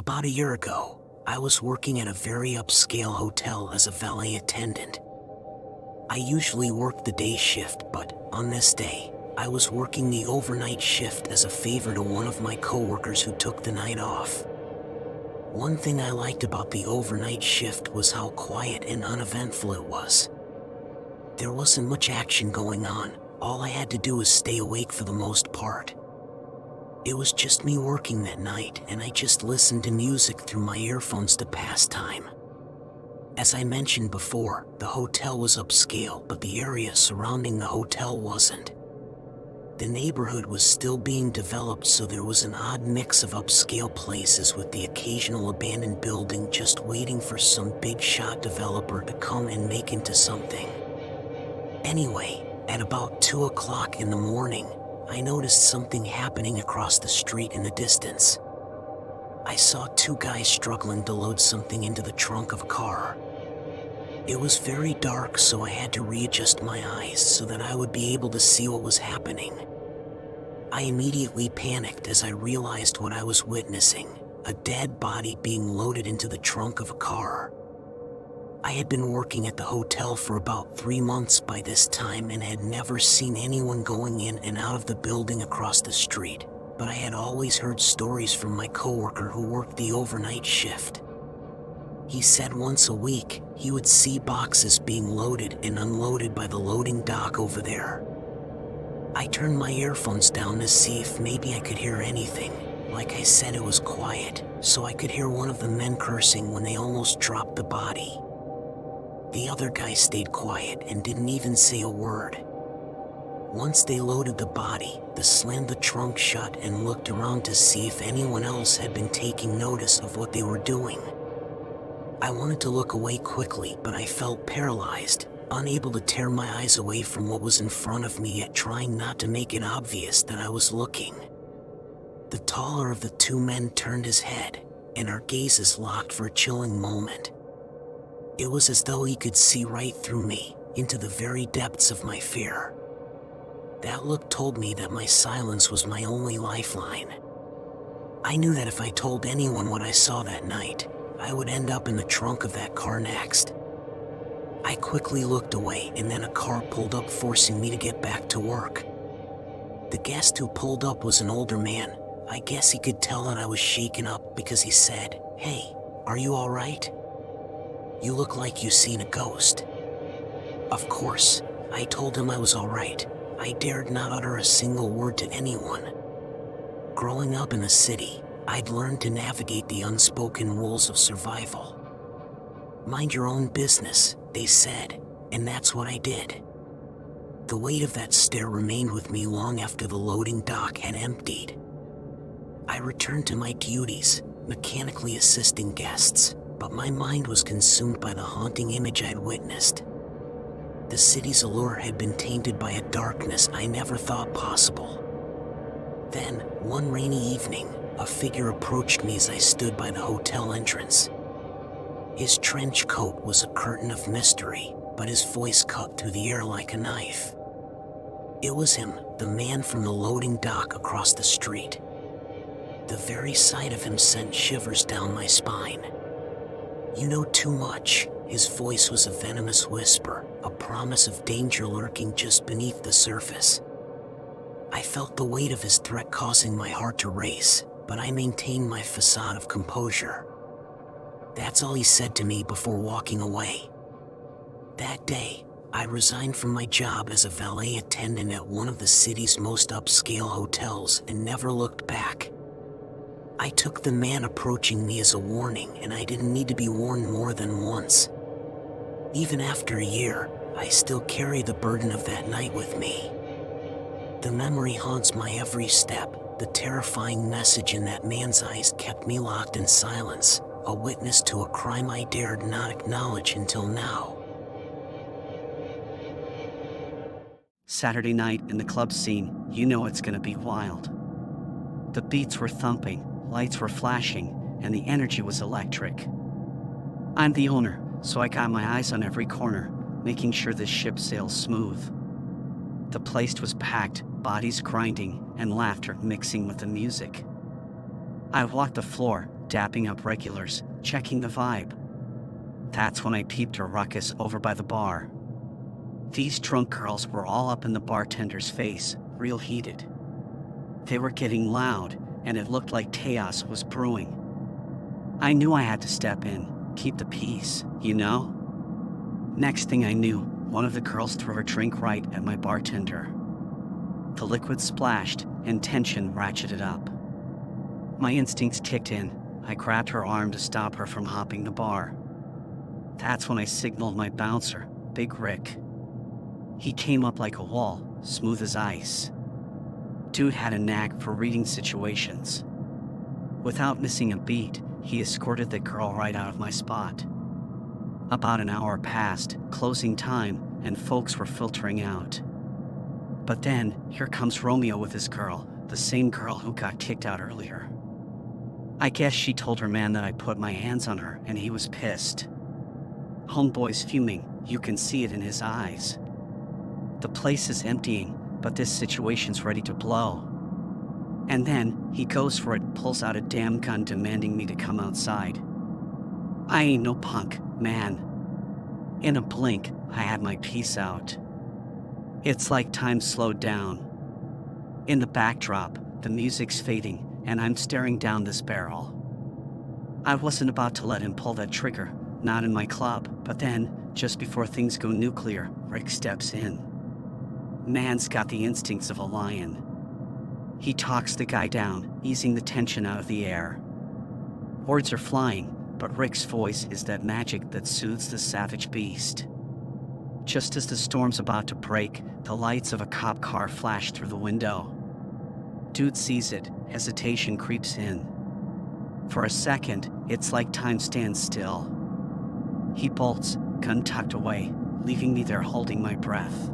About a year ago, I was working at a very upscale hotel as a valet attendant. I usually work the day shift, but on this day, I was working the overnight shift as a favor to one of my coworkers who took the night off. One thing I liked about the overnight shift was how quiet and uneventful it was. There wasn't much action going on. All I had to do was stay awake for the most part. It was just me working that night, and I just listened to music through my earphones to pass time. As I mentioned before, the hotel was upscale, but the area surrounding the hotel wasn't. The neighborhood was still being developed, so there was an odd mix of upscale places with the occasional abandoned building just waiting for some big shot developer to come and make into something. Anyway, at about 2 o'clock in the morning, I noticed something happening across the street in the distance. I saw two guys struggling to load something into the trunk of a car. It was very dark, so I had to readjust my eyes so that I would be able to see what was happening. I immediately panicked as I realized what I was witnessing: a dead body being loaded into the trunk of a car. I had been working at the hotel for about 3 months by this time and had never seen anyone going in and out of the building across the street, but I had always heard stories from my coworker who worked the overnight shift. He said once a week, he would see boxes being loaded and unloaded by the loading dock over there. I turned my earphones down to see if maybe I could hear anything. Like I said, it was quiet, so I could hear one of the men cursing when they almost dropped the body. The other guy stayed quiet and didn't even say a word. Once they loaded the body, they slammed the trunk shut and looked around to see if anyone else had been taking notice of what they were doing. I wanted to look away quickly, but I felt paralyzed, unable to tear my eyes away from what was in front of me, yet trying not to make it obvious that I was looking. The taller of the two men turned his head, and our gazes locked for a chilling moment. It was as though he could see right through me, into the very depths of my fear. That look told me that my silence was my only lifeline. I knew that if I told anyone what I saw that night, I would end up in the trunk of that car next. I quickly looked away, and then a car pulled up, forcing me to get back to work. The guest who pulled up was an older man. I guess he could tell that I was shaken up because he said, "Hey, are you all right? You look like you've seen a ghost." Of course, I told him I was all right. I dared not utter a single word to anyone. Growing up in the city, I'd learned to navigate the unspoken rules of survival. Mind your own business, they said, and that's what I did. The weight of that stare remained with me long after the loading dock had emptied. I returned to my duties, mechanically assisting guests, but my mind was consumed by the haunting image I'd witnessed. The city's allure had been tainted by a darkness I never thought possible. Then, one rainy evening, a figure approached me as I stood by the hotel entrance. His trench coat was a curtain of mystery, but his voice cut through the air like a knife. It was him, the man from the loading dock across the street. The very sight of him sent shivers down my spine. "You know too much." His voice was a venomous whisper, a promise of danger lurking just beneath the surface. I felt the weight of his threat causing my heart to race, but I maintained my facade of composure. That's all he said to me before walking away. That day, I resigned from my job as a valet attendant at one of the city's most upscale hotels and never looked back. I took the man approaching me as a warning, and I didn't need to be warned more than once. Even after a year, I still carry the burden of that night with me. The memory haunts my every step. The terrifying message in that man's eyes kept me locked in silence, a witness to a crime I dared not acknowledge until now. Saturday night in the club scene, you know it's gonna be wild. The beats were thumping, lights were flashing, and the energy was electric. I'm the owner, so I got my eyes on every corner, making sure the ship sails smooth. The place was packed, bodies grinding, and laughter mixing with the music. I walked the floor, dapping up regulars, checking the vibe. That's when I peeped a ruckus over by the bar. These drunk girls were all up in the bartender's face, real heated. They were getting loud, and it looked like chaos was brewing. I knew I had to step in, keep the peace, you know? Next thing I knew, one of the girls threw her drink right at my bartender. The liquid splashed, and tension ratcheted up. My instincts kicked in. I grabbed her arm to stop her from hopping the bar. That's when I signaled my bouncer, Big Rick. He came up like a wall, smooth as ice. Dude had a knack for reading situations. Without missing a beat, he escorted the girl right out of my spot. About an hour passed, closing time, and folks were filtering out. But then, here comes Romeo with his girl, the same girl who got kicked out earlier. I guess she told her man that I put my hands on her, and he was pissed. Homeboy's fuming, you can see it in his eyes. The place is emptying, but this situation's ready to blow. And then, he goes for it, pulls out a damn gun demanding me to come outside. I ain't no punk, man. In a blink, I had my piece out. It's like time slowed down. In the backdrop, the music's fading, and I'm staring down this barrel. I wasn't about to let him pull that trigger, not in my club, but then, just before things go nuclear, Rick steps in. Man's got the instincts of a lion. He talks the guy down, easing the tension out of the air. Words are flying, but Rick's voice is that magic that soothes the savage beast. Just as the storm's about to break, the lights of a cop car flash through the window. Dude sees it, hesitation creeps in. For a second, it's like time stands still. He bolts, gun tucked away, leaving me there holding my breath.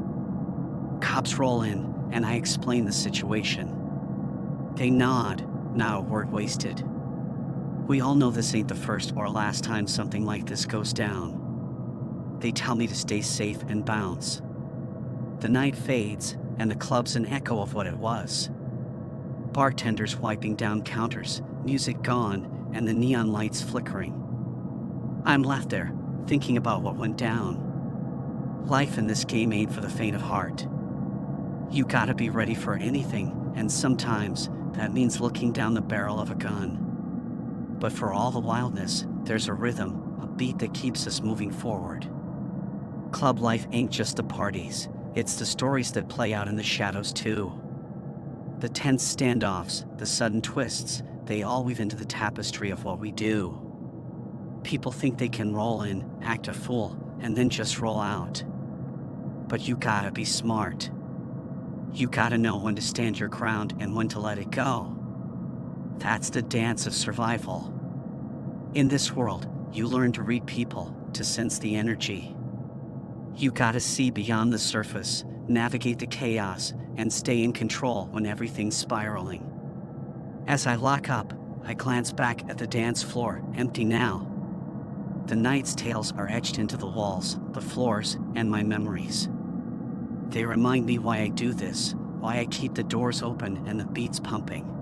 Cops roll in, and I explain the situation. They nod, not a word wasted. We all know this ain't the first or last time something like this goes down. They tell me to stay safe and bounce. The night fades, and the club's an echo of what it was. Bartenders wiping down counters, music gone, and the neon lights flickering. I'm left there, thinking about what went down. Life in this game ain't for the faint of heart. You gotta be ready for anything, and sometimes that means looking down the barrel of a gun. But for all the wildness, there's a rhythm, a beat that keeps us moving forward. Club life ain't just the parties, it's the stories that play out in the shadows too. The tense standoffs, the sudden twists, they all weave into the tapestry of what we do. People think they can roll in, act a fool, and then just roll out. But you gotta be smart. You gotta know when to stand your ground and when to let it go. That's the dance of survival. In this world, you learn to read people, to sense the energy. You gotta see beyond the surface, navigate the chaos, and stay in control when everything's spiraling. As I lock up, I glance back at the dance floor, empty now. The night's tales are etched into the walls, the floors, and my memories. They remind me why I do this, why I keep the doors open and the beats pumping.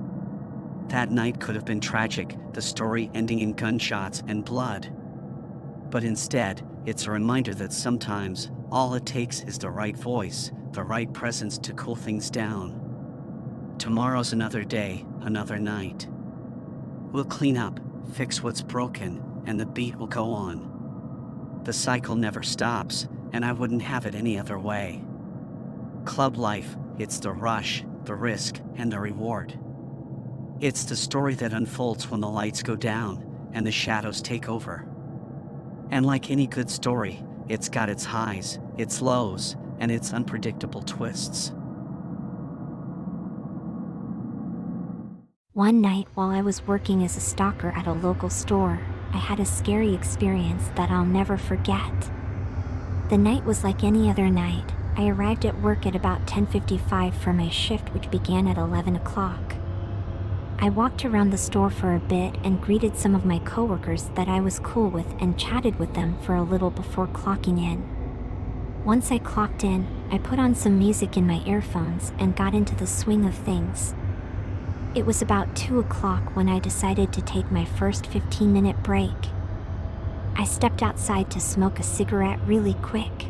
That night could have been tragic, the story ending in gunshots and blood. But instead, it's a reminder that sometimes, all it takes is the right voice, the right presence to cool things down. Tomorrow's another day, another night. We'll clean up, fix what's broken, and the beat will go on. The cycle never stops, and I wouldn't have it any other way. Club life, it's the rush, the risk, and the reward. It's the story that unfolds when the lights go down and the shadows take over. And like any good story, it's got its highs, its lows, and its unpredictable twists. One night while I was working as a stalker at a local store, I had a scary experience that I'll never forget. The night was like any other night. I arrived at work at about 10:55 for my shift, which began at 11 o'clock. I walked around the store for a bit and greeted some of my coworkers that I was cool with and chatted with them for a little before clocking in. Once I clocked in, I put on some music in my earphones and got into the swing of things. It was about 2 o'clock when I decided to take my first 15-minute break. I stepped outside to smoke a cigarette really quick.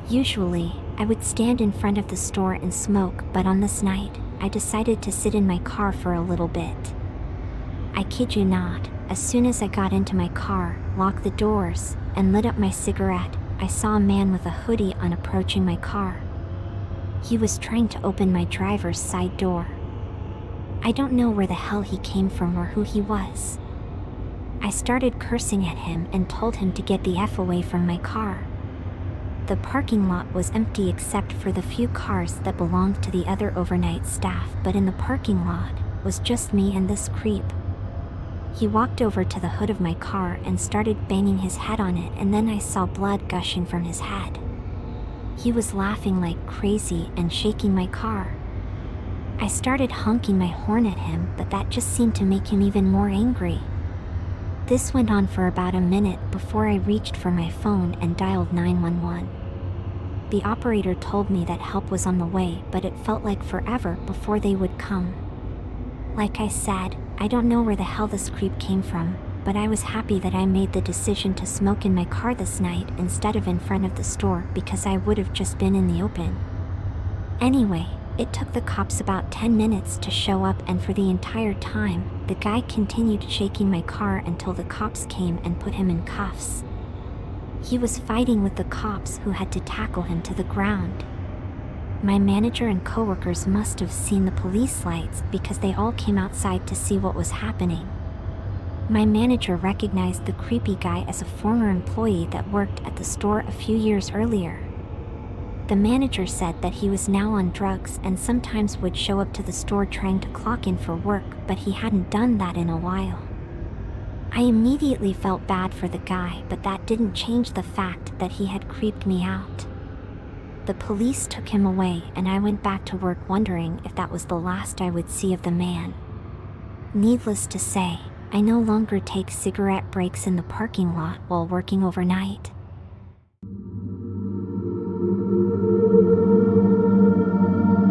Usually, I would stand in front of the store and smoke, but on this night, I decided to sit in my car for a little bit. I kid you not, as soon as I got into my car, locked the doors, and lit up my cigarette, I saw a man with a hoodie on approaching my car. He was trying to open my driver's side door. I don't know where the hell he came from or who he was. I started cursing at him and told him to get the F away from my car. The parking lot was empty except for the few cars that belonged to the other overnight staff, but in the parking lot was just me and this creep. He walked over to the hood of my car and started banging his head on it, and then I saw blood gushing from his head. He was laughing like crazy and shaking my car. I started honking my horn at him, but that just seemed to make him even more angry. This went on for about a minute before I reached for my phone and dialed 911. The operator told me that help was on the way, but it felt like forever before they would come. Like I said, I don't know where the hell this creep came from, but I was happy that I made the decision to smoke in my car this night instead of in front of the store, because I would have just been in the open. Anyway, it took the cops about 10 minutes to show up, and for the entire time, the guy continued shaking my car until the cops came and put him in cuffs. He was fighting with the cops, who had to tackle him to the ground. My manager and coworkers must have seen the police lights because they all came outside to see what was happening. My manager recognized the creepy guy as a former employee that worked at the store a few years earlier. The manager said that he was now on drugs and sometimes would show up to the store trying to clock in for work, but he hadn't done that in a while. I immediately felt bad for the guy, but that didn't change the fact that he had creeped me out. The police took him away, and I went back to work wondering if that was the last I would see of the man. Needless to say, I no longer take cigarette breaks in the parking lot while working overnight.